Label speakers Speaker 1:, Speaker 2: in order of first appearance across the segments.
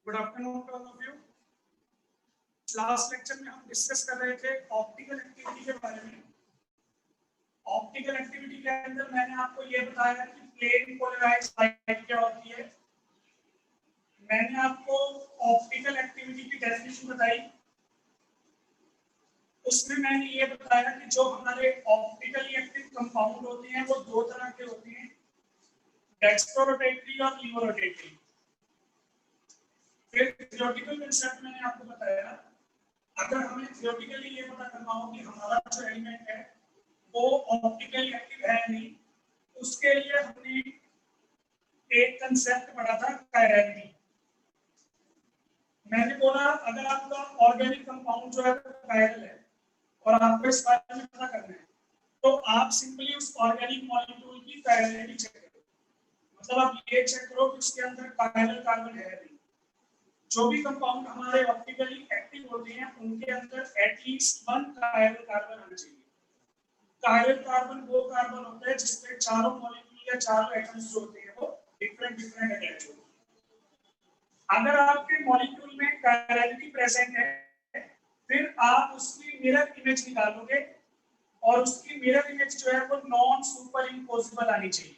Speaker 1: Good afternoon to all of you. Last lecture में हम discuss कर रहे थे ऑप्टिकल एक्टिविटी के बारे में। ऑप्टिकल एक्टिविटी के अंदर मैंने आपको ये बताया कि प्लेन पोलराइज्ड लाइट क्या होती है। मैंने आपको ऑप्टिकल एक्टिविटी की डेफिनेशन बताई। उसमें मैंने ये बताया कि जो हमारे ऑप्टिकली एक्टिव कंपाउंड होते हैं वो दो तरह के होते हैं, डेक्स्ट्रोरोटेटरी और लीवोरोटेटरी। फिर थ्योरेटिकल कंसेप्ट मैंने आपको बताया, अगर हमें थ्योरेटिकली ये पता करना हो कि हमारा जो एलिमेंट है वो ऑप्टिकली एक्टिव है नहीं, उसके लिए हमने एक कंसेप्ट पढ़ा था कायरलिटी। मैंने बोला अगर आपका ऑर्गेनिक कंपाउंड जो है वो कायरल है और आपको इस बारे में पता करना है तो आप सिंपली उस ऑर्गेनिक मॉलिक्यूल की कायरलिटी चेक करो। मतलब आप ये चेक करो कि उसके अंदर कायरल कार्बन है नहीं। जो भी कंपाउंड हमारे ऑप्टिकली एक्टिव होते हैं उनके अंदर एटलीस्ट वन कायरल कार्बन होना चाहिए। कायरल कार्बन वो कार्बन होता है जिसमें चारों मॉलिक्यूल या चारों एटम्स जो होते हैं वो डिफरेंट अटैच होते हैं। अगर आपके मॉलिक्यूल में कायरलिटी प्रेजेंट है फिर आप उसकी मिरर इमेज निकालोगे और उसकी मिरर इमेज जो है वो नॉन सुपर इम्पोजिबल आनी चाहिए।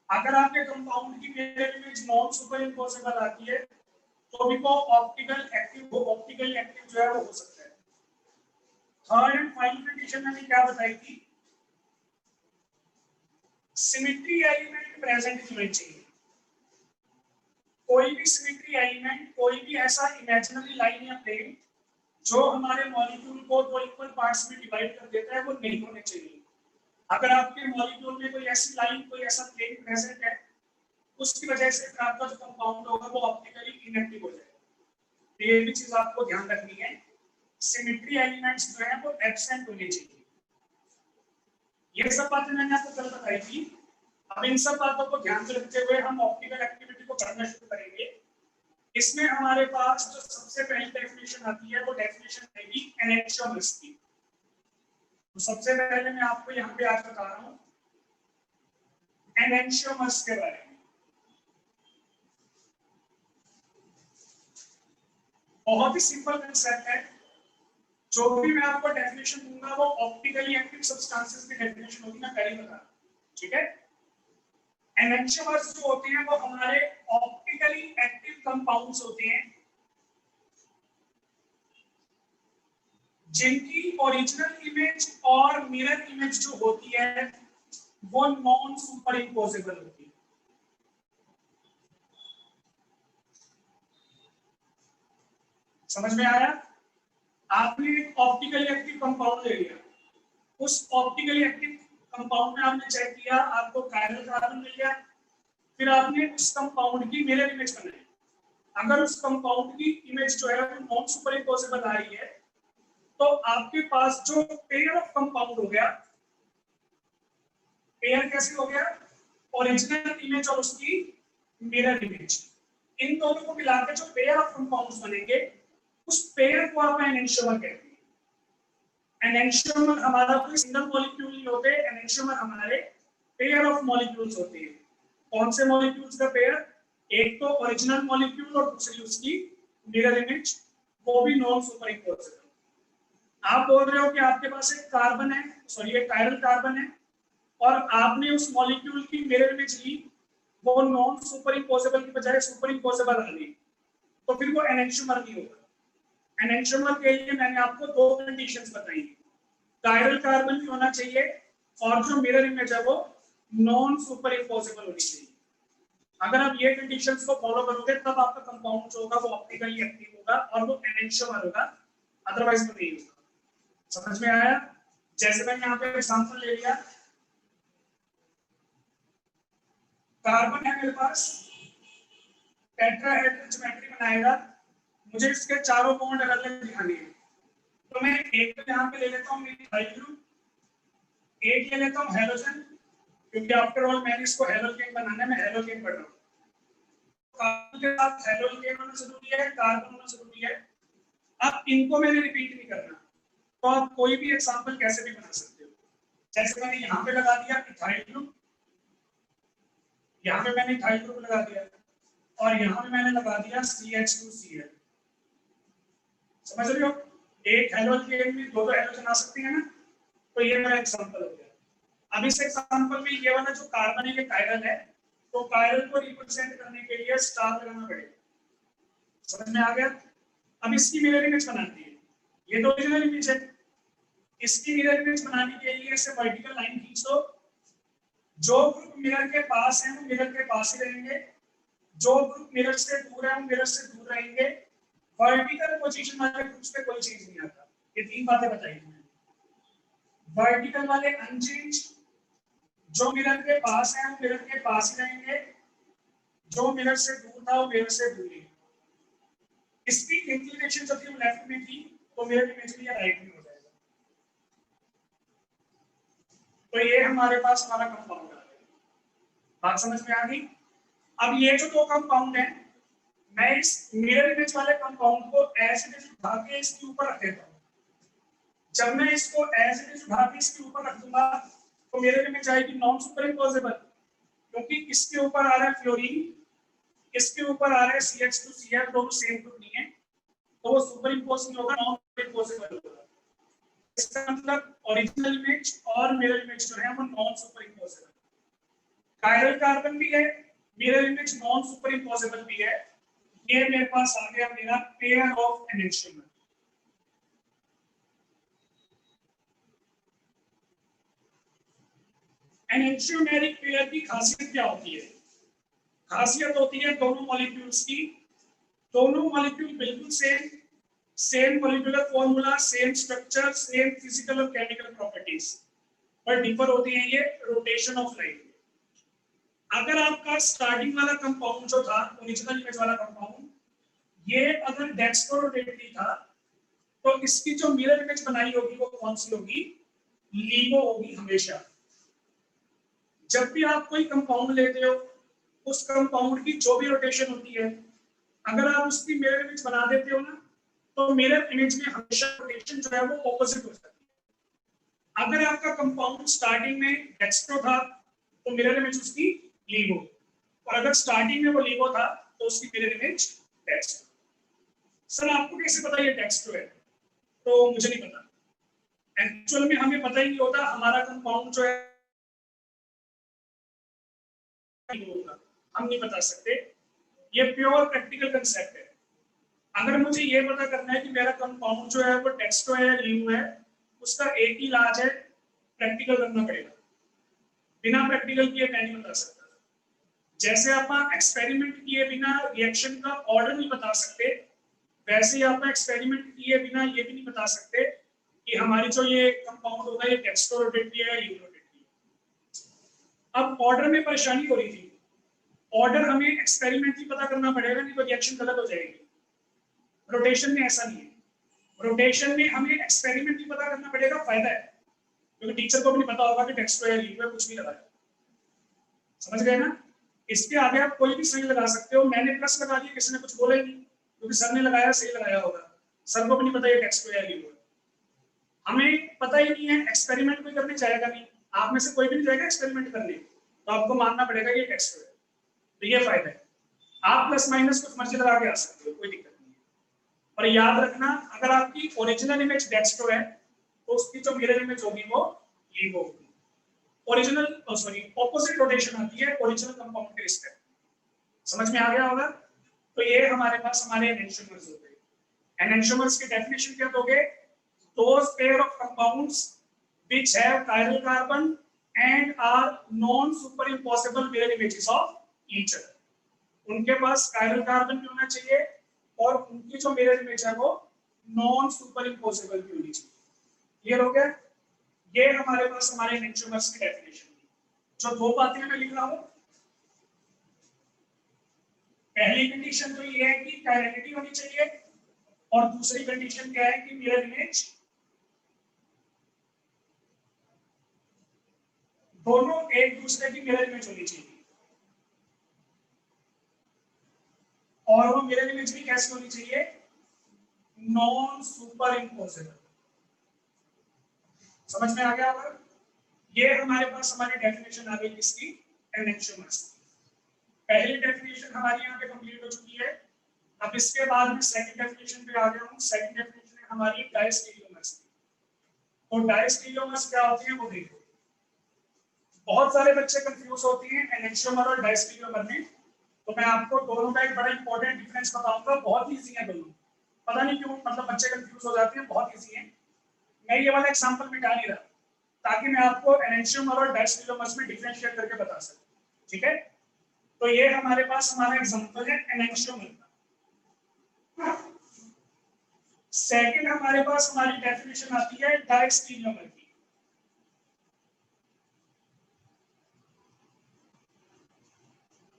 Speaker 1: अगर आपके कंपाउंड की mirror image non super imposable आती है तो भी वो ऑप्टिकल एक्टिव जो है वो हो सकता है। थर्ड एंड फाइनल कंडीशन मैंने क्या बताई थी, सिमेट्री एलिमेंट प्रेजेंट होना चाहिए। कोई भी सिमेट्री एलिमेंट, कोई भी ऐसा इमेजिनरी लाइन या प्लेन जो हमारे मॉलिक्यूल को दो इक्वल पार्ट्स में डिवाइड कर देता है वो नहीं होने चाहिए। अगर आपके मॉलिक्यूल में कोई ऐसी लाइन, कोई ऐसा प्लेन प्रेजेंट है उसकी वजह से आपका जो कंपाउंड होगा वो ऑप्टिकली इनएक्टिव हो जाएगा। ये भी चीज आपको ध्यान रखनी है, सिमेट्री एलिमेंट्स जो है वो एब्सेंट होने चाहिए। ये सब बातें मैंने आपको कल बताई थी। अब इन सब बातों को ध्यान में रखते हुए हम ऑप्टिकल एक्टिविटी को पढ़ना शुरू करेंगे। इसमें हमारे पास जो सबसे पहली डेफिनेशन आती है वो डेफिनेशन है एनेंशियोमर्स की। तो सबसे पहले मैं आपको यहाँ पे आज बता रहा हूँ एनेंशियोमर्स के बारे में। बहुत ही सिंपल कंसेप्ट है। जो भी मैं आपको डेफिनेशन दूंगा वो ऑप्टिकली एक्टिव सब्सटेंसेस की डेफिनेशन होगी, मैं पहले बता रहा हूं, ठीक है। एनेंशियोमर्स जो होते हैं वो हमारे ऑप्टिकली एक्टिव कंपाउंड्स होते हैं जिनकी ओरिजिनल इमेज और मिरर इमेज जो होती है वो नॉन सुपर इम्पोजिबल होती है। समझ में आया? आपने एक ऑप्टिकली एक्टिव कंपाउंड ले लिया, उस ऑप्टिकली एक्टिव कंपाउंड में आपने चेक किया, आपको कायरल कार्बन मिल गया, फिर आपने उस कंपाउंड की मिरर इमेज बनाई। अगर उस कंपाउंड की इमेज जो है वो नॉन सुपर इम्पोजिबल आ रही है तो आपके पास जो पेयर ऑफ कंपाउंड हो गया, पेयर कैसे हो गया, ओरिजिनल इमेज और उसकी मिरर इमेज, इन दोनों को मिलाकर जो पेयर ऑफ कंपाउंड्स बनेंगे उस पेयर को आप एनेंशियोमर कहते हैं। एनेंशियोमर हमारा कोई सिंगल मॉलिक्यूल नहीं होते, एनेंशियोमर हमारे पेयर ऑफ मॉलिक्यूल्स होते हैं। कौन से मॉलिक्यूल्स का पेयर? एक तो ओरिजिनल मॉलिक्यूल और दूसरी उसकी मिरर इमेज, वो भी नॉन सुपर इम्पोजिबल। आप बोल रहे हो कि आपके पास एक कार्बन है, सॉरी एक कायरल कार्बन है और आपने उस मॉलिक्यूल की मिरर इमेज ली, वो नॉन सुपर इम्पोजिबल की बजाय सुपर इम्पोजिबल आ गई, तो फिर वो एनेंशियोमर नहीं होगा। एनेंशियोमर के लिए मैंने आपको दो कंडीशंस बताई, कायरल कार्बन भी होना चाहिए और जो मिरर इमेज है वो नॉन सुपर इम्पोजिबल होनी चाहिए। अगर आप ये कंडीशंस को फॉलो करोगे तब आपका कंपाउंड जो होगा वो ऑप्टिकली एक्टिव होगा और वो एनेंशियोमर होगा, अदरवाइज वो नहीं होगा। समझ में आया? जैसे मैंने यहाँ पे एग्जांपल ले लिया, कार्बन है मेरे पास, टेट्राहेड्रल ज्योमेट्री बनाएगा, मुझे इसके चारों बॉन्ड अलग अलग दिखाने हैं, तो मैं एक तो यहाँ पे ले लेता हूँ मिथाइल ग्रुप, एक ले लेता हूँ हेलोजन, क्योंकि आफ्टर ऑल मैंने इसको हेलोकेन बनाना है, मैं हेलोकेन पढ़ रहा हूँ। कार्बन के साथ हेलोकेन होना जरूरी है, कार्बन होना जरूरी है। अब इनको मैंने रिपीट नहीं करना, तो आप कोई भी एग्जांपल कैसे भी बना सकते हो। जैसे मैंने यहाँ पे लगा दिया मिथाइल ग्रुप, यहाँ पे मैंने इथाइल ग्रुप लगा दिया और यहाँ पे मैंने लगा दिया CH2Cl। समझ रहे हो, एक हेलोजन में दो हेलोजन आ सकते हैं ना, तो ये मेरा एग्जांपल हो गया। अब इस एग्जांपल में ये वाला जो कार्बन है ये कायरल है, तो कायरल को रिप्रेजेंट करने के लिए स्टार लगाना पड़ेगा। समझ में आ गया। अब इसकी मिरर इमेज बनानी है, ये तो ओरिजिनल इमेज है, इसकी मिरर इमेज बनाने के लिए ऐसे वर्टिकल लाइन खींच दो। जो ग्रुप मिरर के पास है वो मिरर के पास ही रहेंगे, जो ग्रुप मिरर से दूर है वो मिरर से दूर रहेंगे। वर्टिकल पोजीशन वाले ग्रुप्स पे कोई चेंज नहीं आता। ये तीन बातें बताई मैंने। वर्टिकल वाले अनचेंज, जो मिरर के पास है वो मिरर के पास ही रहेंगे, जो मिरर से दूर था वो मिरर से दूर ही। इसकी इंक्लिनेशन जब हम लेफ्ट में थी तो मिरर इमेज भी राइट में हो जाएगा। तो ये हमारे पास हमारा कंपाउंड आ गया। बात समझ में आ गई। अब ये जो दो कंपाउंड है, मैं इस मिरर इमेज वाले कंपाउंड को एज इट इज उठा के इसके ऊपर रख देता हूं। जब मैं इसको एज इट इज उठा के इसके ऊपर रख दूंगा तो मिरर इमेज आएगी नॉन सुपर इम्पोजेबल, क्योंकि इसके ऊपर आ रहा है फ्लोरीन, इसके ऊपर आ रहा है CH2Cl, दोनों सेम ग्रुप नहीं है, तो वो सुपर इम्पोज नहीं होगा, नॉन सुपर इम्पोजेबल होगा। इसका मतलब ओरिजिनल इमेज और मिरर इमेज जो है वो non super imposable. Chiral carbon भी है, mirror image non super imposable भी है। ये मेरे पास आ गया मेरा पेयर ऑफ एनेंशियोमर। एनेंशियोमेरिक पेयर की खासियत क्या होती है? खासियत होती है दोनों मॉलिक्यूल्स की, दोनों मॉलिक्यूल बिल्कुल same, same molecular formula, same structure, same physical और केमिकल प्रॉपर्टीज, पर डिफर होती है ये रोटेशन ऑफ लाइट। अगर आपका स्टार्टिंग वाला कंपाउंड जो था ओरिजिनल इमेज वाला कंपाउंड, ये अगर डेक्स्ट्रोरोटेटरी था तो इसकी जो मिरर इमेज बनाई होगी वो कौन सी होगी? लीगो होगी हमेशा। जब भी आप कोई कंपाउंड लेते हो, उस कंपाउंड की जो भी रोटेशन होती है, अगर आप उसकी मिरर इमेज बना देते हो ना, तो मिरर इमेज में हमेशा रोटेशन जो है वो ऑपोजिट हो जाती है। अगर आपका कंपाउंड स्टार्टिंग में डेक्स्ट्रो था तो मिरर इमेज उसकी लीगो, और अगर स्टार्टिंग में वो लीगो था तो उसकी मिरर इमेज डेक्स्ट्रो। सर आपको कैसे पता ये डेक्स्ट्रो है? तो मुझे नहीं पता। एक्चुअल में हमें पता ही नहीं होता हमारा कंपाउंड जो है हम नहीं बता सकते। ये प्योर प्रैक्टिकल कंसेप्ट है। अगर मुझे ये पता करना है कि मेरा कंपाउंड जो है वो डेक्स्ट्रो है या लीगो है, उसका एक ही इलाज है, प्रैक्टिकल करना पड़ेगा। बिना प्रैक्टिकल किए मैं नहीं बता सकता। जैसे आप एक्सपेरिमेंट किए बिना रिएक्शन का ऑर्डर नहीं बता सकते, वैसे ही आप एक्सपेरिमेंट किए बिना ये भी नहीं बता सकते कि हमारी जो ये कंपाउंड होगा ये डेक्स्ट्रोरोटेटरी है या लीगोरोटेटरी है। अब ऑर्डर में परेशानी हो रही थी, ऑर्डर हमें एक्सपेरिमेंट ही पता करना पड़ेगा, नहीं तो रिएक्शन गलत हो जाएगी। रोटेशन में ऐसा नहीं है, रोटेशन में हमें एक्सपेरिमेंट ही पता करना पड़ेगा, फायदा है, क्योंकि टीचर को भी नहीं पता होगा कि डेक्स्ट्रो या लीगो है, कुछ भी लगाया। समझ गए ना? इसके आगे आप कोई भी सही लगा सकते हो। मैंने प्लस लगा दिया, किसी ने कुछ बोला ही नहीं, क्योंकि सर ने लगाया सही लगाया होगा, सर को भी नहीं पता ये डेक्स्ट्रो या लीगो है। हमें पता ही नहीं है, एक्सपेरिमेंट कोई करने जाएगा नहीं, आप में से कोई भी नहीं जाएगा एक्सपेरिमेंट करने, तो आपको मानना पड़ेगा ये डेक्स्ट्रो है। तो ये फायदा है, आप प्लस माइनस कुछ मर्जी लगा के आ सकते हो, कोई दिक्कत नहीं है। पर याद रखना, अगर आपकी ओरिजिनल इमेज डेक्स्ट्रो है तो उसकी जो मिरर इमेज होगी वो लीगो होगी। ओरिजिनल सॉरी ऑपोजिट रोटेशन आती है ओरिजिनल कंपाउंड के रिस्पेक्ट। समझ में आ गया होगा? तो ये हमारे पास हमारे एनेंशियोमर्स होते हैं। एनेंशियोमर्स की डेफिनेशन क्या दोगे? those pair of compounds which have chiral carbon and are non superimposable mirror images of each other. उनके पास chiral carbon भी होना चाहिए और उनकी जो mirror image है वो non superimposable भी होनी चाहिए। क्लियर हो गया? ये हमारे पास हमारे एनेंशियोमर्स की डेफिनेशन है। जो दो बातें मैं लिख रहा हूं, पहली कंडीशन तो ये है कि कायरलिटी होनी चाहिए, और दूसरी कंडीशन क्या है कि मिरर इमेज दोनों एक दूसरे की मिरर इमेज होनी चाहिए। और वो मिरर इमेज भी कैसे होनी चाहिए? Non super imposable. समझ में आ गया होगा? ये हमारे पास हमारी डेफिनेशन आ गई किसकी? एनेंशियोमर्स। पहली डेफिनेशन हमारी यहाँ पे कंप्लीट हो चुकी है। अब इसके बाद मैं सेकंड डेफिनेशन पे आ गया हूँ। सेकंड डेफिनेशन है हमारी डायस्टेरियोमर्स की। तो डायस्टेरियोमर्स क्या होती है वो देखो। बहुत सारे बच्चे कंफ्यूज होते हैं एनेंशियोमर और डायस्टेरियोमर में। तो मैं आपको दोनों का एक बड़ा इंपॉर्टेंट डिफरेंस बताऊंगा। बहुत इजी है दोनों, पता नहीं क्यों मतलब बच्चे कंफ्यूज हो जाते हैं, बहुत इजी है। मैं ये वाला एग्जांपल मिटा नहीं रहा ताकि मैं आपको एनेंशियोमर और डायस्टेरियोमर्स में डिफरेंशिएट करके बता सकूं। ठीक है, तो ये हमारे पास हमारा एग्जांपल है एनेंशियोमर का। सेकंड हमारे पास हमारी डेफिनेशन आती है डायस्टेरियोमर की।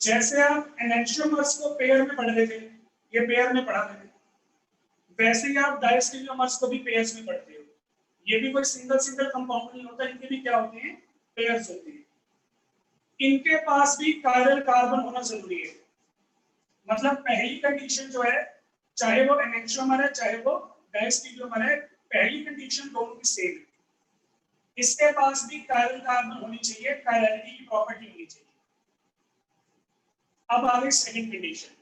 Speaker 1: जैसे आप एनेंशियोमर्स को पेयर में पढ़ रहे थे, ये पेयर में पढ़ा रहे थे, वैसे ही आप डायस्टेरियोमर्स को भी पेयर्स में पढ़ते हो। ये भी कोई सिंगल सिंगल कंपाउंड नहीं होता, इनके भी क्या होते हैं, पेयर्स होते हैं। इनके पास भी कायरल कार्बन होना जरूरी है। मतलब पहली कंडीशन जो है, चाहे वो एनेंशियोमर है चाहे वो डायस्टेरियोमर है, पहली कंडीशन दोनों की सेम है। इसके पास भी कायरल कार्बन होनी चाहिए, कायरलिटी की प्रॉपर्टी होनी चाहिए। अब आ गई सेकंड कंडीशन।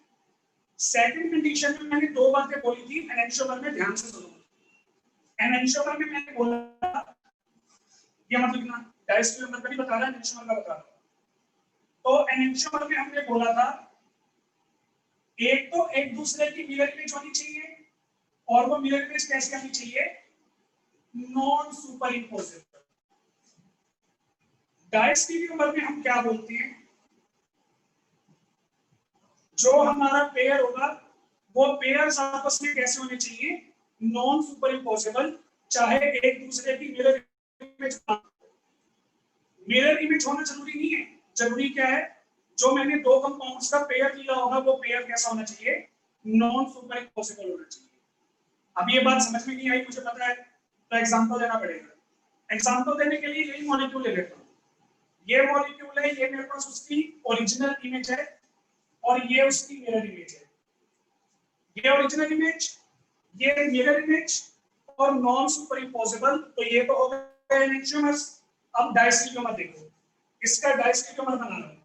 Speaker 1: सेकंड कंडीशन में मैंने दो बातें बोली थी एनेंशियोमर में, ध्यान से सुनो। एनेंशियोमर में मैंने बोला, ये मतलब ना डायस्टेरियोमर का नहीं बता रहा, एनेंशियोमर का बता रहा। तो एनेंशियोमर में हमने बोला था एक तो एक दूसरे की मिरर इमेज होनी चाहिए, और वो मिरर इमेज कैसे आनी चाहिए, नॉन सुपर इम्पोजेबल। डायस्टेरियोमर में हम क्या बोलते हैं, जो हमारा पेयर होगा वो पेयर्स आपस में कैसे होने चाहिए, नॉन सुपर इम्पोजेबल। चाहे एक दूसरे की मिरर इमेज, मिरर इमेज होना जरूरी नहीं है। जरूरी क्या है, जो मैंने दो कंपाउंड्स का पेयर लिया होगा वो पेयर कैसा होना चाहिए, नॉन सुपर इम्पोजेबल होना चाहिए। अब ये बात समझ में नहीं आई मुझे पता है, तो एग्जांपल देना पड़ेगा। एग्जांपल देने के लिए यही मॉलिक्यूल ले लेता हूँ। ये मॉलिक्यूल है, ये मेरे पास उसकी ओरिजिनल इमेज है और ये उसकी मिरर इमेज है। ये ओरिजिनल इमेज, ये मिरर इमेज और नॉन सुपर इम्पोजेबल। तो ये तो हो गया एनेंशियोमर्स। अब डायस्टेरियोमर देखो, इसका डायस्टेरियोमर बना लो।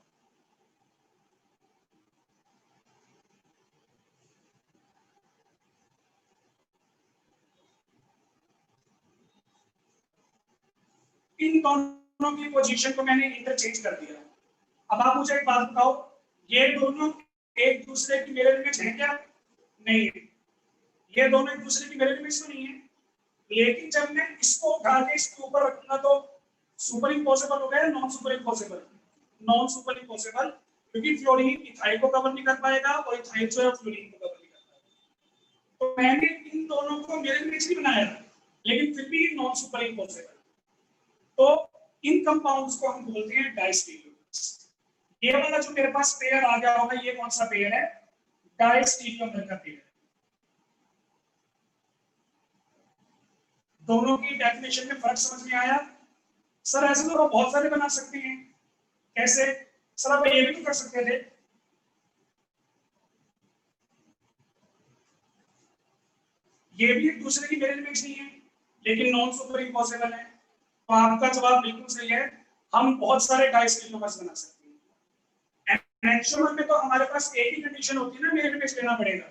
Speaker 1: इन दोनों की पोजीशन को मैंने इंटरचेंज कर दिया। अब आप मुझे एक बात बताओ, ये दोनों एक दूसरे की मिरर इमेज है क्या, नहीं है। ये दोनों एक दूसरे की मिरर इमेज तो नहीं है, लेकिन जब मैं इसको उठा के इसके ऊपर रखूंगा तो सुपर इम्पॉसिबल हो गया, non super impossible. Non super impossible क्योंकि फ्लोरीन इथाइल को कवर नहीं कर पाएगा और इथाइल जो है फ्लोरीन को कवर नहीं कर पाएगा। तो मैंने इन दोनों को मिरर इमेज नहीं बनाया, लेकिन फिर भी नॉन सुपर इम्पॉसिबल। तो इन कंपाउंड्स को हम बोलते हैं डायस्टेरियोमर्स। ये वाला जो मेरे पास पेयर आ गया होगा, ये कौन सा पेयर है, डायस्टेरियोमर का पेयर। दोनों की डेफिनेशन में फर्क समझ में आया। सर ऐसे तो बहुत सारे बना सकते हैं, कैसे, सर आप ये भी तो कर सकते थे। ये भी एक दूसरे की मिरर इमेज नहीं है, लेकिन नॉन सुपर इम्पॉसिबल है। तो आपका जवाब बिल्कुल सही है, हम बहुत सारे डायस्टेरियोमर्स बना सकते हैं। एनेंशियोमर में तो हमारे पास एक ही कंडीशन होती है ना, मिरर इमेज लेना पड़ेगा।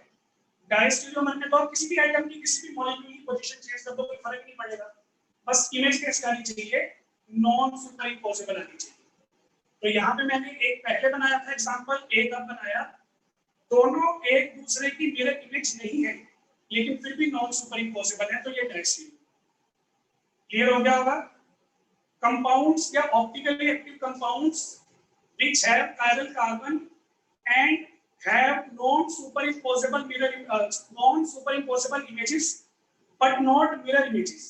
Speaker 1: डायस्टेरियोमर में तो किसी भी आइटम की किसी भी मॉलिक्यूल की पोजीशन चेंज कर दो, कोई फर्क नहीं पड़ेगा। बस इमेज कैसे आनी चाहिए, नॉन सुपर इम्पॉसिबल आनी चाहिए। तो यहाँ पे मैंने एक पहले बनाया था एग्जांपल, एक अब बनाया। दोनों एक दूसरे की मिरर इमेज नहीं है, लेकिन फिर भी नॉन सुपर इम्पॉसिबल है, तो ये डायस्टेरियोमर। क्लियर हो गया होगा। कंपाउंड्स या optically active compounds which have chiral carbon and have non-superimposable non-superimposable images but not mirror images।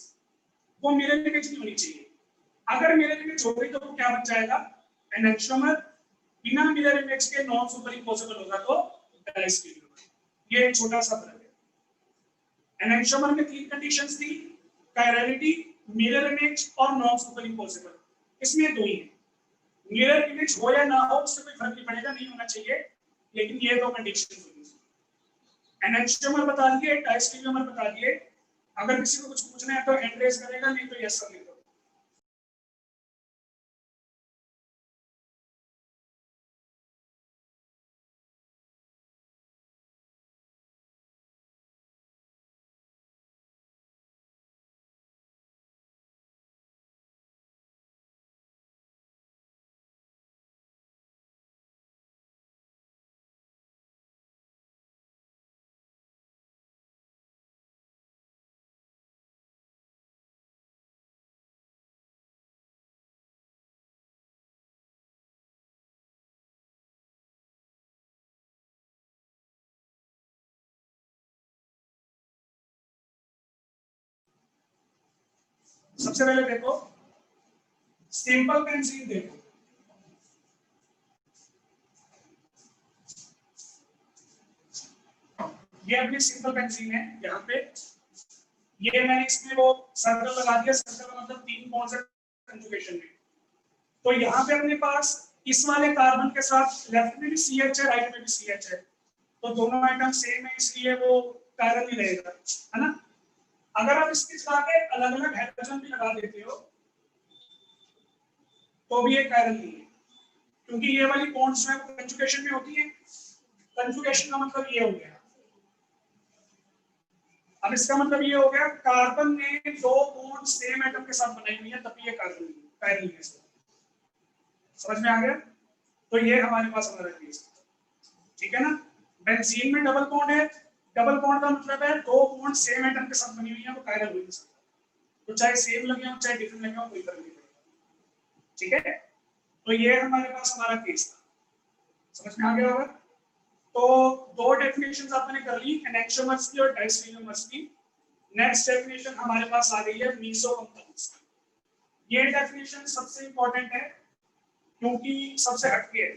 Speaker 1: वो मिरर इमेज नहीं होनी चाहिए। अगर मिरर इमेज हो गई तो वो क्या बन जाएगा, एनेंशियोमर। बिना मिरर इमेज के नॉन सुपर इम्पोसिबल होगा तो डायस्टेरियोमर। ये एक छोटा सा फर्क है। एनेंशियोमर में तीन कंडीशंस थी, कायरलिटी, मिरर इमेज और नॉन सुपर इम्पोसिबल। इसमें दो ही है, मिरर इमेज हो या ना हो उससे कोई फर्क नहीं पड़ेगा, नहीं होना चाहिए, लेकिन ये दो कंडीशन होनी चाहिए। एनेंशियोमर बता दिए, डायस्टेरियोमर बता दिए। अगर किसी को कुछ पूछना है तो हैंड रेज करेगा, नहीं तो यस सर। सबसे पहले देखो सिंपल बेंजीन देखो, ये अपनी सिंपल बेंजीन है। यहाँ पे ये मैंने इसमें वो सर्कल लगा दिया, सर्कल का मतलब 3 बॉन्ड्स है कंजुगेशन में। तो यहाँ पे अपने पास इस वाले कार्बन के साथ लेफ्ट में भी CH है, राइट में भी CH है, तो दोनों आइटम सेम है, इसलिए वो कायरल नहीं रहेगा, है ना। अगर आप इसके साथ अलग अलग हाइड्रोजन भी लगा देते हो तो भी ये कायरल नहीं है, क्योंकि ये वाली बॉन्ड्स में कंजुगेशन में होती है। कंजुगेशन का मतलब ये हो गया, अब इसका मतलब ये हो गया कार्बन ने 2 बॉन्ड सेम एटम के साथ बनाई हुई है, तभी ये कायरल है। समझ में आ गया? तो ये हमारे पास हमारा केस, ठीक है ना। बेंजीन में डबल बॉन्ड है, डबल बॉन्ड का मतलब है 2 बॉन्ड सेम एटम के साथ बनी हुई है, वो कायरल हो नहीं सकता। तो चाहे सेम लगे हो चाहे डिफरेंट लगे हो, कोई फर्क नहीं पड़ेगा, ठीक है। तो ये हमारे पास हमारा केस था, समझ में आ गया होगा। तो 2 डेफिनेशंस आपने कर ली, एनेक्सोमर्स की और डायस्टेरियोमर्स की। नेक्स्ट डेफिनेशन हमारे पास आ गई है मीसोकम्पाउंड्स की। ये डेफिनेशन सबसे इंपॉर्टेंट है क्योंकि सबसे हटके है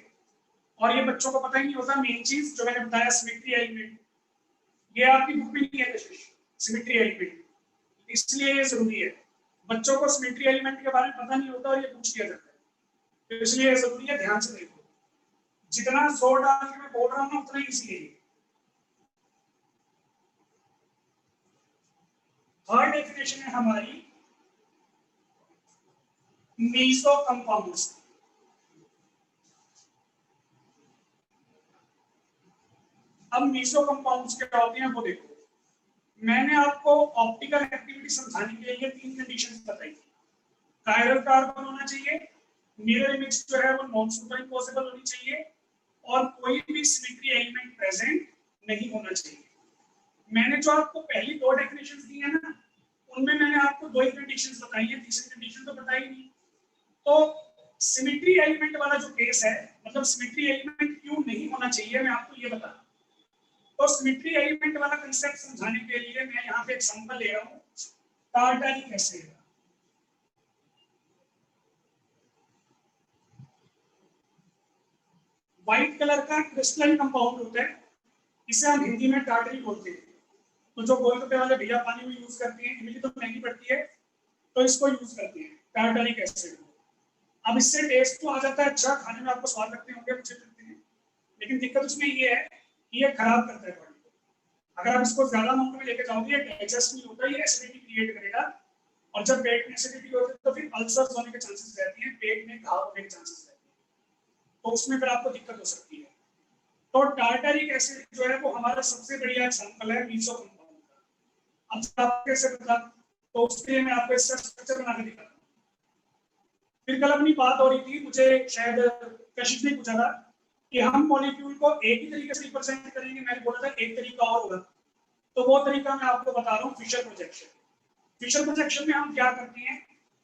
Speaker 1: और ये बच्चों को पता ही नहीं होता। मेन चीज जो मैंने बताया सिमेट्री एलिमेंट, ये आपकी बुक में नहीं है सिमेट्री एलिमेंट, इसलिए ये जरूरी है। बच्चों को सिमेट्री एलिमेंट के बारे में पता नहीं होता और ये पूछ लिया जाता है, तो इसलिए जरूरी है, ध्यान से देखो। जितना जोर डाल के मैं बोल रहा हूँ ना उतना इजी है। थर्ड डेफिनेशन है हमारी मीसो कंपाउंड्स। अब मीसो कंपाउंड्स क्या होते हैं वो देखो। मैंने आपको ऑप्टिकल एक्टिविटी समझाने के लिए 3 कंडीशंस बताई। कायरल कार्बन होना चाहिए, मिरर इमेज जो है वो नॉन सुपर इम्पॉसिबल होनी चाहिए और कोई भी सिमेट्री एलिमेंट प्रेजेंट नहीं होना चाहिए। मैंने जो आपको पहली 2 डेफिनेशंस दी है ना, उनमें मैंने आपको 2 ही कंडीशंस बताई है, तीसरी कंडीशन तो बताई नहीं। तो सिमेट्री एलिमेंट वाला जो केस है, मतलब सिमेट्री एलिमेंट क्यों नहीं होना चाहिए, मैं आपको ये बता। तो सिमेट्री एलिमेंट वाला कांसेप्ट समझाने के लिए मैं यहाँ पे एग्जांपल ले रहा हूँ टार्टरिक एसिड। व्हाइट कलर का क्रिस्टलाइन कंपाउंड होता है, इसे हम हिंदी में टार्टरिक बोलते हैं। तो जो गोलगप्पे वाले भैया पानी में यूज करते हैं, इमली तो महंगी पड़ती है, तो इसको यूज करते हैं टार्टरिक एसिड। अब इससे टेस्ट तो आ जाता है अच्छा, खाने में आपको स्वाद लगते होंगे, मुझे लगते हैं, लेकिन दिक्कत उसमें ये है कि ये खराब करता है बॉडी को। अगर आप इसको ज्यादा अमाउंट में लेके जाओगे, ये डाइजेस्ट नहीं होता, ये एसिडिटी क्रिएट करेगा, और जब पेट में एसिडिटी होती है तो फिर अल्सर्स होने के चांसेस रहते हैं, पेट में घाव होने के चांसेस रहते हैं, तो उसमें फिर आपको दिक्कत हो सकती है। तो टार्टरिक एसिड जो है वो हमारा सबसे बढ़िया एग्जांपल है मीसो कंपाउंड का। अब आप कैसे बता, तो उसके लिए मैं आपको इसका स्ट्रक्चर बना के दिखाता हूँ। फिर कल अपनी बात हो रही थी, मुझे शायद कशिश ने पूछा था कि हम मॉलिक्यूल को एक ही तरीके से रिप्रेजेंट करेंगे, मैंने बोला था एक तरीका और होगा, तो वो तरीका मैं आपको बता रहा हूँ, फिशर प्रोजेक्शन। फिशर प्रोजेक्शन में हम क्या करते हैं,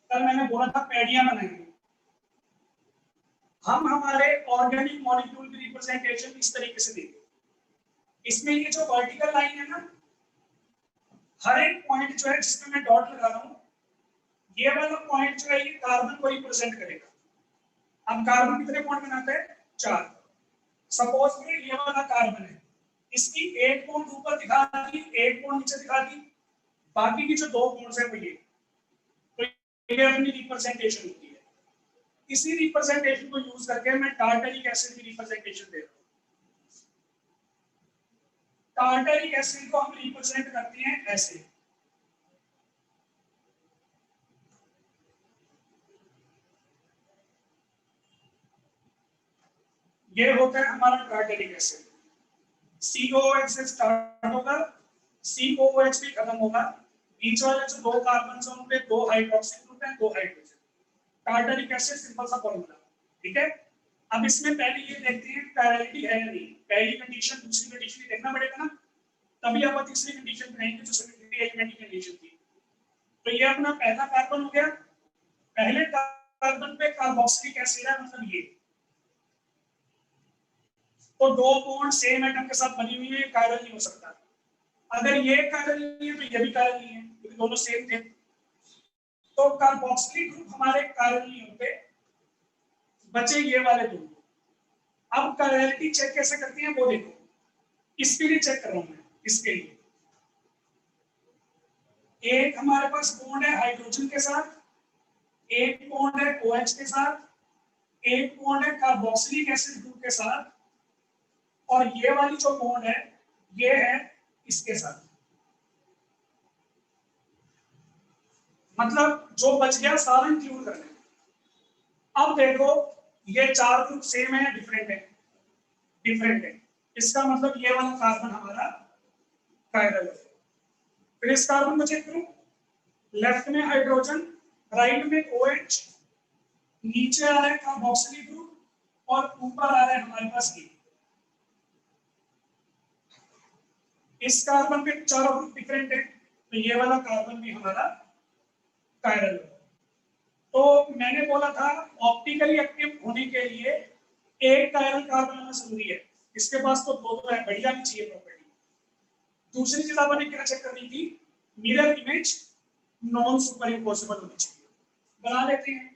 Speaker 1: कल मैंने बोला था पैडियां बनाएंगे। हम हमारे ऑर्गेनिक मॉलिक्यूल की रिप्रेजेंटेशन इस तरीके से देंगे। इसमें ये जो वर्टिकल लाइन है ना, हर एक पॉइंट जो है जिसमें मैं डॉट लगा रहा हूँ, ये वाला पॉइंट जो है ये कार्बन को रिप्रेजेंट करेगा। अब कार्बन कितने बॉन्ड बनाता है? 4। सपोज में ये वाला कार्बन है, इसकी एक बॉन्ड ऊपर दिखा दी, एक बॉन्ड नीचे दिखा दी, बाकी की जो 2 बॉन्ड्स है वो ये, तो ये अपनी रिप्रेजेंटेशन होती है। इसी रिप्रेजेंटेशन को यूज करके मैं टार्टरिक एसिड की रिप्रेजेंटेशन दे रहा हूँ। टार्टरिक एसिड को हम रिप्रेजेंट करते हैं ऐसे। ये होता है हमारा टार्टरिक एसिड। COOH से स्टार्ट होगा, COOH भी खत्म होगा, बीच वाले जो 2 कार्बन हैं उन पे 2 हाइड्रोक्सिल ग्रुप है, 2 हाइड्रोजन। टार्टरिक एसिड सिंपल सा फॉर्मूला, ठीक है। अब इसमें पहले ये देखते हैं पैरेललिटी है या नहीं, पहली कंडीशन दूसरी कंडीशन भी देखना पड़ेगा ना, तभी आप तीसरी कंडीशन बनाएंगे जो सिमेट्री एलिमेंट की कंडीशन थी। तो ये अपना पहला कार्बन हो गया, पहले कार्बन पे कार्बोक्सिलिक एसिड है, मतलब ये, तो 2 बॉन्ड सेम एटम के साथ बनी हुई है, कायरल नहीं हो सकता। अगर ये कायरल नहीं है तो ये भी कायरल नहीं है, क्योंकि दोनों सेम थे। तो कार्बोक्सिलिक ग्रुप हमारे कायरल नहीं होते, बचे ये वाले दो। अब कायरलिटी चेक कैसे करती हैं वो देखो, इसके लिए चेक कर रहा हूं मैं। इसके लिए एक हमारे पास बॉन्ड है हाइड्रोजन के साथ, एक बॉन्ड है OH के साथ, एक बॉन्ड है कार्बोक्सिलिक एसिड ग्रुप के साथ, और ये वाली जो बॉन्ड है ये है इसके साथ। मतलब जो बच गया सारा इंक्लूड कर लें। अब देखो ये चार ग्रुप सेम है या डिफरेंट है? डिफरेंट है। इसका मतलब ये वाला कार्बन हमारा कायरल है। फिर इस कार्बन को चेक करूं, लेफ्ट में हाइड्रोजन, राइट में OH, नीचे आ रहा है कार्बोक्सिलिक ग्रुप और ऊपर आ रहा है हमारे पास ये। इस कार्बन पे चारों ग्रुप डिफरेंट है, तो ये वाला कार्बन भी हमारा कायरल है। तो मैंने बोला था ऑप्टिकली एक्टिव होने के लिए एक कायरल कार्बन होना जरूरी है। इसके पास तो दो है, बढ़िया नहीं चाहिए प्रॉपर्टी। दूसरी चीज आपने क्या चेक करनी थी, mirror image non super impossible होनी चाहिए। बना लेते हैं,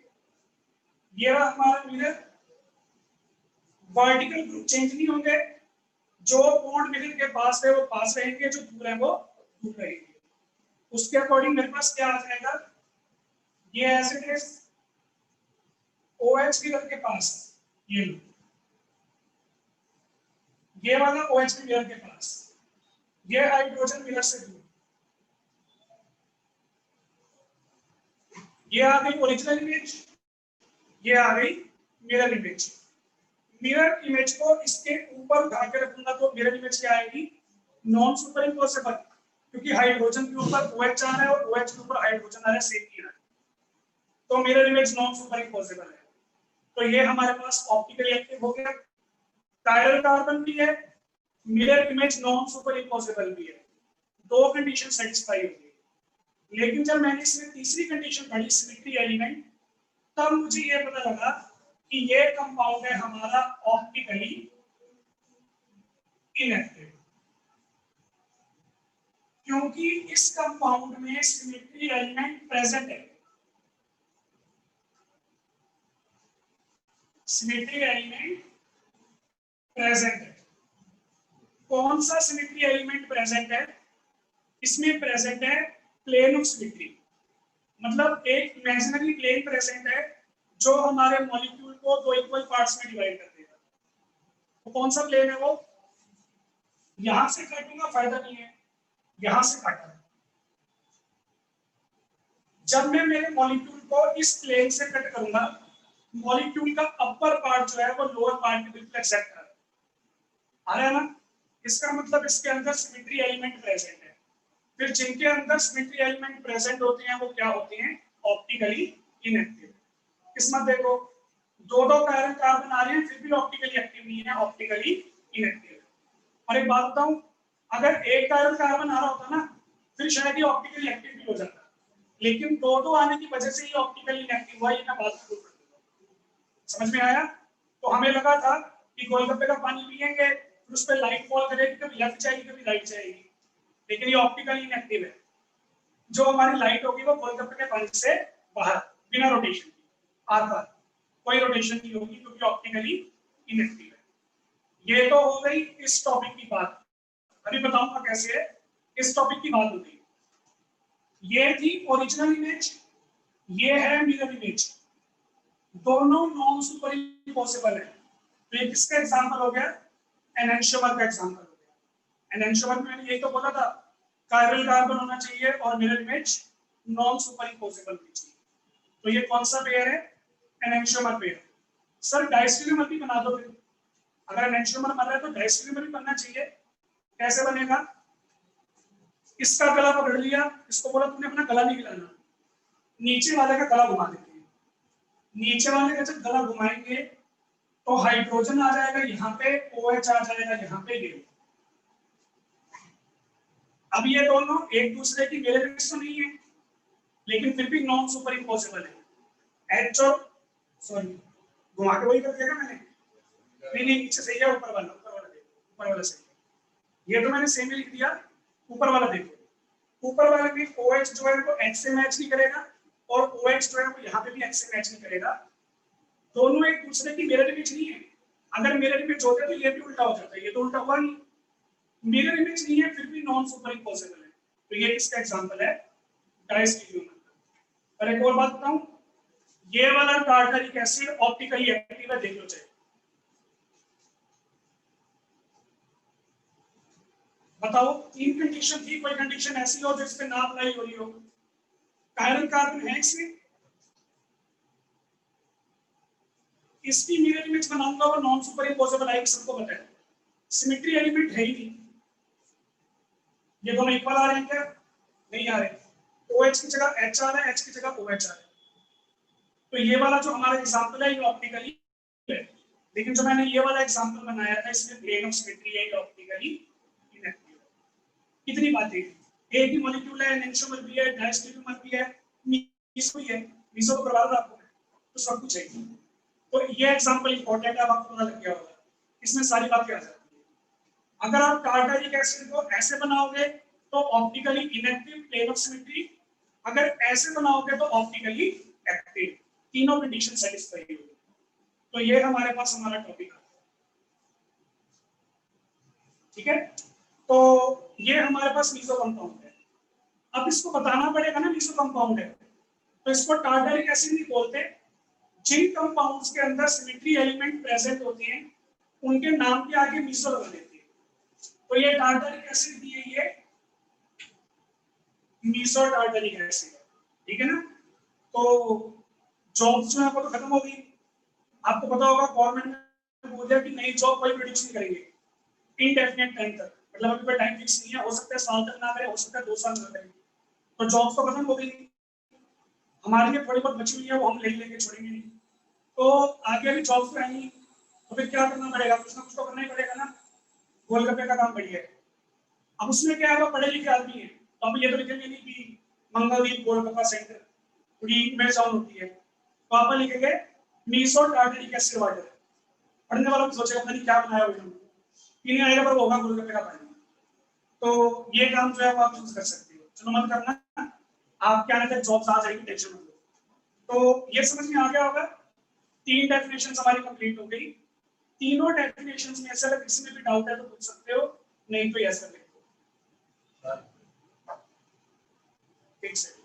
Speaker 1: ये रहा हमारा मिरर। वर्टिकल ग्रुप चेंज नहीं होंगे, जो बॉन्ड मिरर के पास है वो पास रहेंगे, जो दूर है वो दूर रहेंगे। उसके अकॉर्डिंग मेरे पास क्या आ जाएगा, ये एसिड है OH मिरर के पास, ये लो, ये वाला OH मिरर के पास, ये हाइड्रोजन मिरर से दूर। ये आ गई ओरिजिनल इमेज, ये आ गई मिरर इमेज। मिरर इमेज को इसके ऊपर उठा के रखूंगा तो मिरर इमेज क्या आएगी, नॉन सुपर इम्पोसिबल, क्योंकि हाइड्रोजन के ऊपर OH आ रहा है और OH के ऊपर हाइड्रोजन आ रहा है, सेम ही है, तो mirror image non super impossible है। तो ये हमारे पास ऑप्टिकली एक्टिव हो गया, कायरल कार्बन भी है, mirror image non super impossible भी है, दो कंडीशन सेटिस्फाई हो गई। लेकिन जब मैंने इसमें तीसरी कंडीशन पढ़ी, सिमेट्री एलिमेंट, तब मुझे ये पता लगा कि ये कंपाउंड है हमारा ऑप्टिकली इनएक्टिव, क्योंकि इस कंपाउंड में सिमेट्री एलिमेंट प्रेजेंट है। सिमेट्री एलिमेंट प्रेजेंट है। कौन सा सिमेट्री एलिमेंट प्रेजेंट है? इसमें प्रेजेंट है प्लेन ऑफ सिमेट्री, मतलब एक इमेजिनरी प्लेन प्रेजेंट है जो हमारे मॉलिक्यूल को दो इक्वल पार्ट्स में डिवाइड कर देगा। तो कौन सा प्लेन है वो? यहां से काटूंगा फायदा नहीं है, यहां से काटूंगा। जब मैं मेरे मॉलिक्यूल को इस प्लेन से कट करूंगा, मॉलिक्यूल का अपर पार्ट जो है वो लोअर पार्ट के बिल्कुल एक्सेप्ट कर आ रहा है ना। इसका मतलब इसके अंदर सिमेट्री एलिमेंट प्रेजेंट है। फिर जिनके अंदर सिमेट्री एलिमेंट प्रेजेंट होते हैं वो क्या होते हैं, ऑप्टिकली इनएक्टिव। किस्मत देखो, दो दो कायरल कार्बन आ रहे हैं फिर भी ऑप्टिकली एक्टिव नहीं है, ऑप्टिकली इनएक्टिव। और एक बात बताऊं, अगर एक कायरल कार्बन आ रहा होता ना फिर शायद ये ऑप्टिकली एक्टिव भी हो जाता, लेकिन दो दो आने की वजह से ये ऑप्टिकली इनएक्टिव हुआ। ये मैं बात कर दूंगा, समझ में आया? तो हमें लगा था कि गोलगप्पे का पानी पिएंगे फिर उस पर लाइट फॉल करेगी, कभी लेफ्ट जाएगी कभी राइट जाएगी, लेकिन ये ऑप्टिकली इनएक्टिव है। जो हमारी लाइट होगी वो गोलगप्पे के पानी से बाहर, बिना रोटेशन आर पार, कोई रोटेशन नहीं होगी क्योंकि ऑप्टिकली इनएक्टिव है। ये तो हो गई इस टॉपिक की बात, अभी बताऊंगा कैसे है। इस टॉपिक की बात हो गई, ये थी ओरिजिनल इमेज, ये है मिरर इमेज, दोनों नॉन सुपर इम्पॉसिबल है। तो ये किसका एग्जांपल हो गया, एनेंशियोमर का एग्जांपल हो गया। एनेंशियोमर में मैंने यही तो बोला था, कायरल कार्बन होना चाहिए और mirror image non super impossible होनी चाहिए। तो ये कौन सा पेयर है, एनेंशियोमर पेयर। सर डायस्टेरियोमर भी बना दो फिर, अगर एनेंशियोमर बन रहा है तो डायस्टेरियोमर भी बनना चाहिए। कैसे बनेगा, इसका गला पकड़ लिया, इसको बोला तुमने अपना गला नहीं हिलाना, नीचे वाले का गला घुमा देते हैं। नीचे वाले का जब गला घुमाएंगे तो हाइड्रोजन आ जाएगा यहाँ पे, OH आ जाएगा यहाँ पे, ये। अब ये दोनों एक दूसरे की मिरर इमेज तो नहीं है, लेकिन फिर भी नॉन सुपर इम्पॉसिबल है। H और सॉरी घुमा के वही कर दिया मैंने, नहीं नहीं नीचे सही है, ऊपर वाला, ऊपर वाला देखो, ऊपर वाला सही है। ये तो मैंने सेम ही लिख दिया, ऊपर वाला देखो, ऊपर वाले में OH जो है वो H से मैच नहीं करेगा, और OH जो है वो यहाँ पे भी H से मैच नहीं करेगा, दोनों एक दूसरे की मिरर इमेज नहीं है। अगर मिरर इमेज होते तो ये भी उल्टा हो जाता है, ये तो उल्टा हुआ नहीं। मिरर इमेज नहीं है फिर भी नॉन सुपर इम्पॉसिबल है, तो ये किसका एग्जांपल है, डायस्टीरियोमर। और एक और बात बताऊं, ये वाला टार्टरिक एसिड ऑप्टिकली एक्टिव है, देख लो चाहिए। बताओ तीन कंडीशन थी, कोई कंडीशन ऐसी हो जिस पे ना अप्लाई हो रही हो। कायरल कार्बन है इसमें, इसकी मिरर इमेज बनाऊंगा वो नॉन सुपर इम्पोजेबल आएगी, सबको पता है। सिमेट्री एलिमेंट है ही नहीं, ये दोनों इक्वल आ रहे हैं क्या, नहीं आ रहे। OH की जगह H आ रहा है, H की जगह OH आ रहा है। तो ये वाला जो हमारा एग्जांपल है ये ऑप्टिकली है, लेकिन जो मैंने ये वाला एग्जांपल बनाया था इसमें प्लेन ऑफ सिमेट्री है, ये ऑप्टिकली इनएक्टिव है। कितनी बातें, एक ही मॉलिक्यूल है, एनेंशियोमर भी है, डायस्टीरियोमर भी है, मीसो भी है, मीसो को करवा दो आपको, तो सब कुछ है। तो ये एग्जांपल इंपॉर्टेंट है, अब आपको पता लग गया होगा, इसमें सारी बातें आ जाती है। अगर आप टार्टरिक एसिड को ऐसे बनाओगे तो optically inactive, plane of symmetry. अगर ऐसे बनाओगे तो ऑप्टिकली एक्टिव, तीनों कंडीशन सेटिस्फाई होगी। तो ये हमारे पास हमारा टॉपिक है, ठीक है। तो ये हमारे पास मीसो कंपाउंड है। अब इसको बताना पड़ेगा ना मीसो कंपाउंड है, तो इसको टार्टरिक एसिड नहीं बोलते। जिन कंपाउंड्स के अंदर सिमेट्री एलिमेंट प्रेजेंट होते हैं उनके नाम के आगे मीसो लगा देते हैं। तो ये टार्टरिक एसिड भी है, ये मीसो टार्टरिक एसिड, ठीक है ना। तो जॉब्स जो है वो तो खत्म हो गई। आपको पता होगा गवर्नमेंट ने बोल दिया कि नई जॉब कोई प्रोड्यूस नहीं करेंगे इनडेफिनेट टाइम तक, मतलब अभी कोई टाइम फिक्स नहीं है, हो सकता है साल तक ना करे, हो सकता है 2 साल ना करे। तो जॉब्स तो खत्म हो गई, हमारी ये थोड़ी बहुत बची हुई है वो हम ले लेंगे, छोड़ेंगे नहीं। तो आगे भी जॉब्स तो है नहीं, तो फिर क्या करना पड़ेगा, कुछ ना कुछ तो करना ही पड़ेगा ना। गोलगप्पे का काम बढ़िया है। अब उसमें क्या है, वो पढ़े लिखे आदमी है, तो अब ये तो लिखेंगे नहीं कि मंगलदीप गोलगप्पा सेंटर, पूरी में साउंड होती है, तो आप लिखेंगे मीसो टार्टरिक एसिड वाटर। पढ़ने वाला भी सोचेगा पता नहीं क्या बनाया हुआ है, पीने आएगा पर वो होगा गोलगप्पे का पानी। तो ये काम जो है वो आप चूज कर सकते हो, चलो मत करना, आपके आने तक जॉब्स आ जाएगी, टेंशन मत लो। तो ये समझ में आ गया होगा, 3 डेफिनेशंस हमारी कंप्लीट हो गई। तीनों डेफिनेशंस में से अगर किसी में भी डाउट है तो पूछ सकते हो, नहीं तो यस कर लेते हो। ठीक है।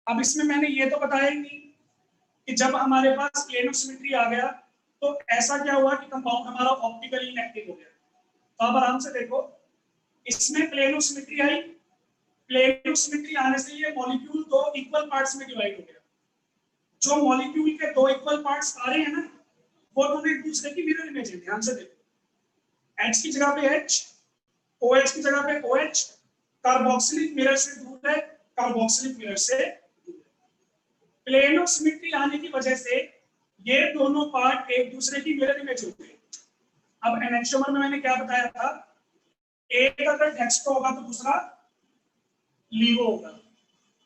Speaker 1: अब इसमें मैंने ये तो बताया ही नहीं कि जब हमारे पास प्लेन ऑफ सिमेट्री आ गया तो ऐसा क्या हुआ कि कंपाउंड हमारा ऑप्टिकली इनएक्टिव हो गया। तो आप आराम से देखो, इसमें प्लेन ऑफ सिमेट्री आई, प्लेन ऑफ सिमेट्री आने से ये मॉलिक्यूल 2 इक्वल पार्ट्स में डिवाइड हो गया। जो मॉलिक्यूल के 2 इक्वल पार्ट्स आ रहे हैं ना, वो दोनों एक दूसरे की मिरर इमेज है। ध्यान से देखो, H की जगह पे H, OH की जगह पे OH, कार्बोक्सिलिक मिरर से दूर है, कार्बोक्सिलिक मिरर से प्लेन ऑफ सिमेट्री आने की वजह से ये दोनों पार्ट एक दूसरे की मिरर इमेज हो गए। अब एनेंशियोमर में मैंने क्या बताया था, एक अगर डेक्स्ट्रो होगा तो दूसरा लीवो होगा,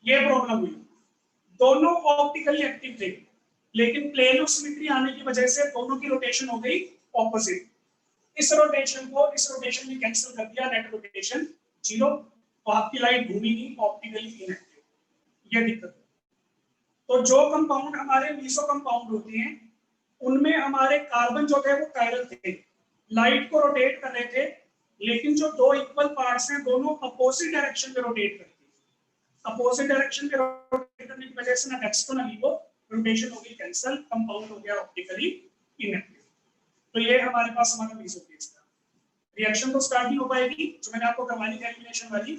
Speaker 1: ये प्रॉब्लम हुई। दोनों ऑप्टिकली एक्टिव थे, लेकिन प्लेन ऑफ सिमेट्री आने की वजह से दोनों की रोटेशन हो गई ऑपोजिट। इस रोटेशन को इस रोटेशन में कैंसिल कर दिया, नेट रोटेशन 0, तो आपकी लाइट घूमी नहीं, ऑप्टिकली इनएक्टिव, ये दिक्कत। तो जो कंपाउंड हमारे मीसो कंपाउंड होते हैं उनमें हमारे कार्बन जो थे वो कायरल थे, लाइट को रोटेट कर रहे थे, लेकिन जो दो इक्वल पार्ट्स हैं दोनों अपोजिट डायरेक्शन में रोटेट करते हैं। अपोजिट डायरेक्शन में रोटेट करने की वजह से ना डेक्स्ट्रो ना लीवो, रोटेशन हो गई कैंसिल, कंपाउंड हो गया ऑप्टिकली इनएक्टिव। तो ये हमारे पास हमारा पीस ऑफ केस था। रिएक्शन तो स्टार्ट नहीं हो पाएगी जो मैंने आपको करवानी थी एलिमिनेशन वाली,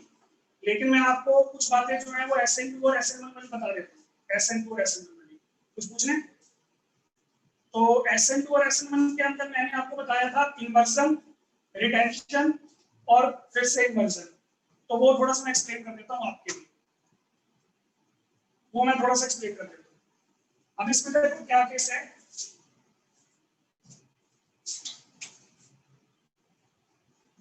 Speaker 1: लेकिन मैं आपको कुछ बातें जो है वो SN2 और SN1 में बता देता हूँ। SN2 और SN1 में कुछ पूछने? तो SN2 और SN1 के अंदर मैंने आपको बताया था इन्वर्जन, रिटेंशन और फिर से इन्वर्जन। तो वो थोड़ा सा मैं एक्सप्लेन कर देता हूँ आपके लिए, वो मैं थोड़ा सा एक्सप्लेन कर देता हूँ। अब इसमें देखो क्या केस है।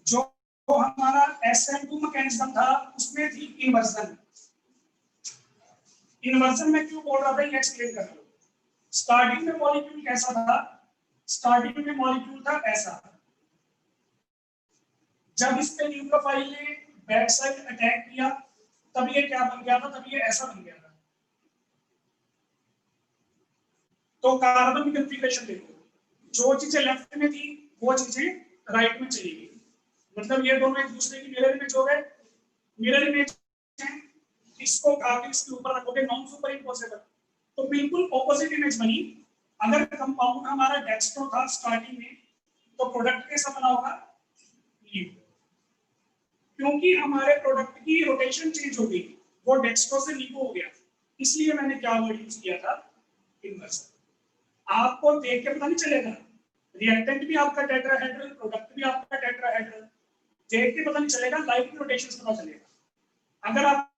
Speaker 1: जो हमारा SN2 मैकेनिज्म था उसमें थी इन्वर्जन। इन्वर्जन में क्यों बोल रहा था ये एक्सप्लेन कर रहा हूं। स्टार्टिंग में मॉलिक्यूल कैसा था? स्टार्टिंग में मॉलिक्यूल था ऐसा। जब इस पे न्यूक्लियोफाइल ने बैक साइड अटैक किया तब ये क्या बन गया था? तब ये ऐसा बन गया था। तो कार्बन की कॉन्फ़िगरेशन देखो, जो चीजें लेफ्ट में थी वो चीजें राइट में चली गई। मतलब ये दोनों एक दूसरे की मिरर इमेज हो गए। मिरर इमेज इसको उठा के इसके ऊपर रखोगे, नॉन सुपर इम्पॉसिबल, तो बिल्कुल ऑपोजिट इमेज बनी। अगर कंपाउंड हमारा डेक्स्ट्रो था स्टार्टिंग में तो प्रोडक्ट कैसा बना होगा? लीवो। क्योंकि हमारे प्रोडक्ट की रोटेशन चेंज हो गई, वो डेक्स्ट्रो से लीवो हो गया, इसलिए मैंने क्या वर्ड यूज किया था? इन्वर्जन। आपको देख के पता नहीं चलेगा, रिएक्टेंट भी आपका टेट्राहेड्रल, प्रोडक्ट भी आपका टेट्राहेड्रल, देख के पता नहीं चलेगा, लाइट की रोटेशन पता चलेगा। अगर आप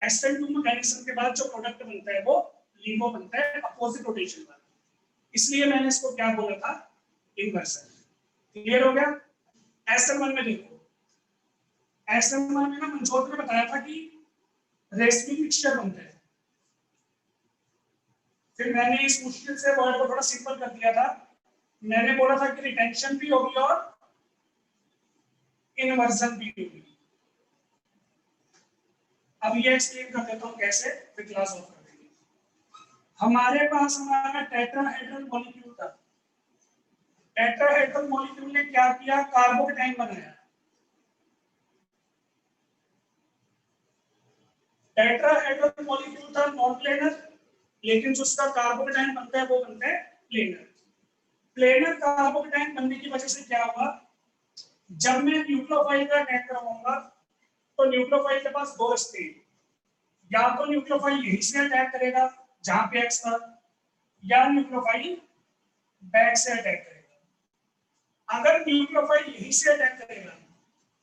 Speaker 1: SN2 मैकेनिज्म के बाद जो प्रोडक्ट बनता है वो लीवो बनता है, अपोजिट रोटेशन वाला, इसलिए मैंने इसको क्या बोला था? इन्वर्जन। क्लियर हो गया? SN1 में देखो, SN1 में ना मनजोत ने बताया था कि रेसिड्यू मिक्सचर बनता है। फिर मैंने इस मुश्किल से वर्ड को थोड़ा सिंपल कर दिया था। मैंने बोला था कि रिटेंशन भी होगी और इन्वर्जन भी होगी। अब ये एक्सप्लेन कर देता हूं कैसे, फिर क्लास ऑफ कर देंगे। हमारे पास हमारा टेट्राहेड्रल मॉलिक्यूल था। टेट्राहेड्रल मॉलिक्यूल ने क्या किया? कार्बोकेटाइन बनाया। टेट्राहेड्रल मॉलिक्यूल था नॉन प्लेनर, लेकिन जो उसका कार्बोकेटाइन बनता है वो बनता है प्लेनर। प्लेनर कार्बोकेटाइन बनने की वजह से क्या हुआ? जब मैं न्यूक्लियोफाइल का अटैक करवाऊंगा तो न्यूक्लियोफाइल के पास दो रास्ते, या तो न्यूक्लियोफाइल यहीं से अटैक करेगा जहां पे एक्स था, या न्यूक्लियोफाइल बैक से अटैक करेगा। अगर न्यूक्लियोफाइल यहीं से अटैक करेगा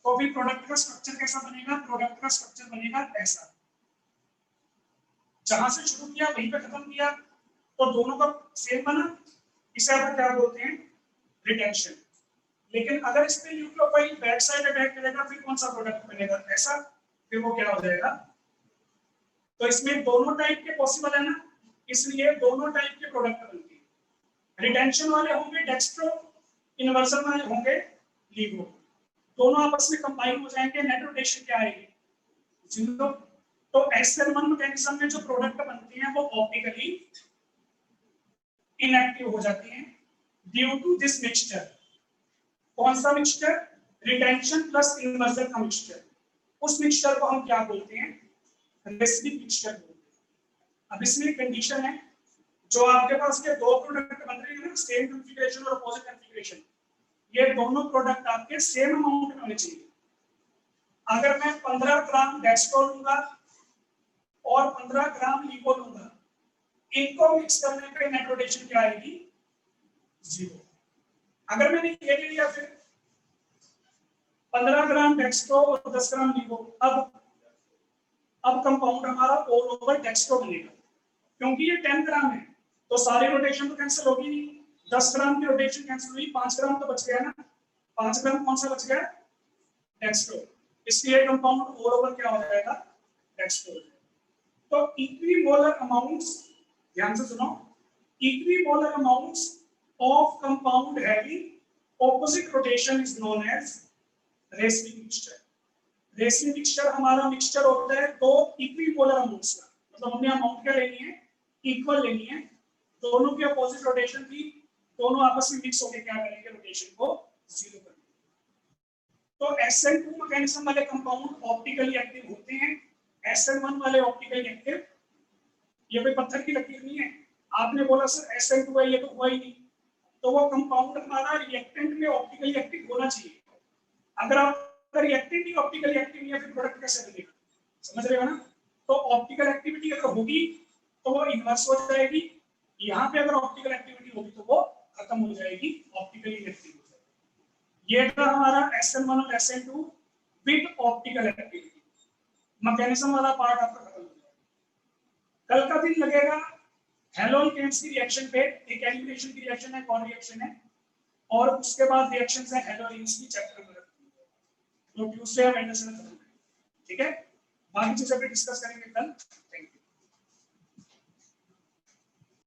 Speaker 1: तो भी प्रोडक्ट का स्ट्रक्चर कैसा बनेगा? प्रोडक्ट का स्ट्रक्चर बनेगा ऐसा। जहां से शुरू किया वहीं पे खत्म किया, तो दोनों का सेम बना। इसे आप क्या बोलते हैं? रिटेंशन। लेकिन अगर इस पे न्यूक्लियोफाइल बैक साइड अटैक करेगा फिर कौन सा प्रोडक्ट बनेगा? ऐसा। फिर वो क्या हो जाएगा? तो इसमें दोनों टाइप के पॉसिबल है ना, इसलिए दोनों टाइप के प्रोडक्ट बनते हैं। रिटेंशन वाले होंगे डेक्स्ट्रो, इन्वर्जन वाले होंगे लीवो। दोनों आपस में कंबाइन हो जाएंगे, नेट रोटेशन क्या आएगी? 0। तो SN1 मैकेनिज्म में जो प्रोडक्ट बनती हैं वो ऑप्टिकली इनएक्टिव हो जाती हैं ड्यू टू दिस मिक्सचर। कौन सा मिक्सचर? रिटेंशन प्लस इन्वर्जन का मिक्सचर। उस मिक्सचर को हम क्या बोलते हैं? रेसिडिव मिक्सचर बोलते हैं। अब इसमें कंडीशन है, जो आपके पास के दो प्रोडक्ट बन रहे हैं ना, सेम कॉन्फ़िगरेशन और अपोजिट कॉन्फ़िगरेशन, ये दोनों प्रोडक्ट आपके सेम अमाउंट में होने चाहिए। अगर मैं 15 ग्राम डेक्स्ट्रो लूंगा और 15 ग्राम लीवो लूंगा, इनको मिक्स करने पे नेट रोटेशन क्या आएगी? 0। अगर मैंने ये ले लिया फिर 15 ग्राम डेक्स्ट्रो और 10 ग्राम लीवो, अब कंपाउंड हमारा ऑल ओवर डेक्स्ट्रो बनेगा, क्योंकि ये 10 ग्राम है तो सारी रोटेशन तो कैंसिल होगी नहीं। 10 ग्राम की रोटेशन कैंसिल हुई, 5 ग्राम तो बच गया ना। 5 ग्राम कौन सा बच गया? डेक्स्ट्रो। इसलिए कंपाउंड ऑल ओवर क्या हो जाएगा? डेक्स्ट्रो। तो इक्विमोलर अमाउंट्स, ध्यान से सुनो, equimolar amounts of compound having opposite rotation is known as racemic mixture. Racemic mixture हमारा मिक्सचर होता है दो इक्विपोलर अमाउंट्स का। मतलब हमने अमाउंट क्या लेनी है? इक्वल लेनी है। दोनों की अपोजिट रोटेशन थी, दोनों आपस में मिक्स होकर क्या करेंगे, रोटेशन को जीरो कर देंगे। तो SN2 मैकेनिज्म वाले कंपाउंड ऑप्टिकली एक्टिव होते हैं, SN1 वाले ऑप्टिकली एक्टिव। ये कोई पत्थर की लकीर नहीं है, आपने बोला सर SN2 है, ये तो हुआ ही नहीं, तो वो कंपाउंड हमारा रिएक्टेंट में ऑप्टिकली एक्टिव होना चाहिए। अगर आप रिएक्टेंट ही ऑप्टिकली एक्टिव नहीं है, फिर प्रोडक्ट कैसे बनेगा, समझ रहे हो ना। तो ऑप्टिकल एक्टिविटी अगर होगी तो वो इन्वर्स हो जाएगी, यहाँ पे अगर ऑप्टिकल एक्टिविटी होगी तो वो खत्म हो जाएगी, ऑप्टिकली इनएक्टिव हो जाएगी। ये था हमारा SN1 और SN2 with optical activity. Mechanism वाला पार्ट आपका खत्म हो जाएगा। कल का दिन लगेगा हेलोन केम्स की रिएक्शन पे, एक एलिमिनेशन की रिएक्शन है, कौन रिएक्शन है, और उसके बाद रिएक्शंस है हेलोनिन्स की, चैप्टर नंबर 2। तो ट्यूसडे हम एंडरसन खत्म करेंगे, ठीक है। बाकी चीजें भी डिस्कस करेंगे कल। Thank you.